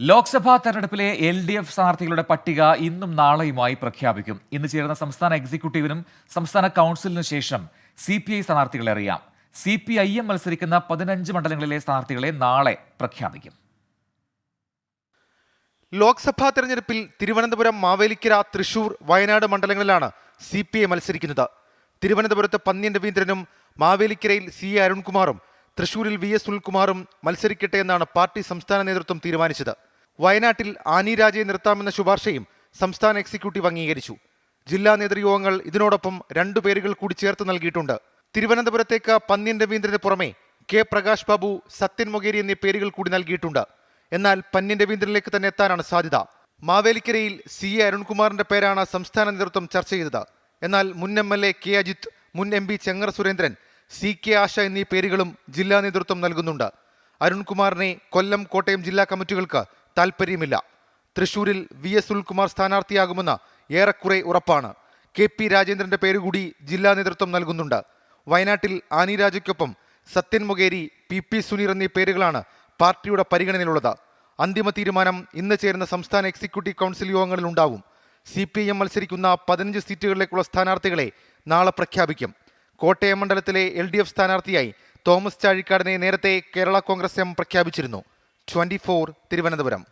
ലോക്സഭാ തെരഞ്ഞെടുപ്പിലെ LDF സ്ഥാനാർത്ഥികളുടെ പട്ടിക ഇന്നും നാളെയുമായി പ്രഖ്യാപിക്കും. ഇന്ന് ചേരുന്ന സംസ്ഥാന എക്സിക്യൂട്ടീവിനും സംസ്ഥാന കൗൺസിലിനും ശേഷം CPI സ്ഥാനാർത്ഥികളെ അറിയാം. CPIM മത്സരിക്കുന്ന 15 മണ്ഡലങ്ങളിലെ സ്ഥാനാർത്ഥികളെ നാളെ പ്രഖ്യാപിക്കും. ലോക്സഭാ തെരഞ്ഞെടുപ്പിൽ തിരുവനന്തപുരം, മാവേലിക്കര, തൃശൂർ, വയനാട് മണ്ഡലങ്ങളിലാണ് CPI മത്സരിക്കുന്നത്. തിരുവനന്തപുരത്ത് പന്ന്യൻ രവീന്ദ്രനും മാവേലിക്കരയിൽ CA അരുൺകുമാറും തൃശൂരിൽ VS സുനിൽകുമാറും മത്സരിക്കട്ടെ എന്നാണ് പാർട്ടി സംസ്ഥാന നേതൃത്വം തീരുമാനിച്ചത്. വയനാട്ടിൽ ആനി രാജയെ നിർത്താമെന്ന ശുപാർശയും സംസ്ഥാന എക്സിക്യൂട്ടീവ് അംഗീകരിച്ചു. ജില്ലാ നേതൃയോഗങ്ങൾ ഇതിനോടൊപ്പം 2 പേരുകൾ കൂടി ചേർത്ത് നൽകിയിട്ടുണ്ട്. തിരുവനന്തപുരത്തേക്ക് പന്ന്യൻ രവീന്ദ്രന് പുറമെ K പ്രകാശ് ബാബു, സത്യൻ മൊകേരി എന്നീ പേരുകൾ കൂടി നൽകിയിട്ടുണ്ട്. എന്നാൽ പന്ന്യൻ രവീന്ദ്രനിലേക്ക് തന്നെ എത്താനാണ് സാധ്യത. മാവേലിക്കരയിൽ CA അരുൺകുമാറിന്റെ പേരാണ് സംസ്ഥാന നേതൃത്വം ചർച്ച ചെയ്തത്. എന്നാൽ മുൻ MLA K അജിത്, മുൻ MP ചെങ്ങറ സുരേന്ദ്രൻ, CK ആശ എന്നീ പേരുകളും ജില്ലാ നേതൃത്വം നൽകുന്നുണ്ട്. അരുൺകുമാറിനെ കൊല്ലം, കോട്ടയം ജില്ലാ കമ്മിറ്റികൾക്ക് താൽപ്പര്യമില്ല. തൃശൂരിൽ VS സുനിൽകുമാർ സ്ഥാനാർത്ഥിയാകുമെന്ന് ഏറെക്കുറെ ഉറപ്പാണ്. KP രാജേന്ദ്രന്റെ പേരുകൂടി ജില്ലാ നേതൃത്വം നൽകുന്നുണ്ട്. വയനാട്ടിൽ ആനി രാജയ്ക്കൊപ്പം സത്യൻ മൊകേരി, PP സുനീർ എന്നീ പേരുകളാണ് പാർട്ടിയുടെ പരിഗണനയിലുള്ളത്. അന്തിമ തീരുമാനം ഇന്ന് ചേരുന്ന സംസ്ഥാന എക്സിക്യൂട്ടീവ് കൗൺസിൽ യോഗങ്ങളിൽ ഉണ്ടാവും. CPIM മത്സരിക്കുന്ന 15 സീറ്റുകളിലേക്കുള്ള സ്ഥാനാർത്ഥികളെ നാളെ പ്രഖ്യാപിക്കും. കോട്ടയം മണ്ഡലത്തിലെ LDF സ്ഥാനാർത്ഥിയായി തോമസ് ചാഴിക്കാടനെ നേരത്തെ കേരള കോൺഗ്രസ് M പ്രഖ്യാപിച്ചിരുന്നു. 24 തിരുവനന്തപുരം.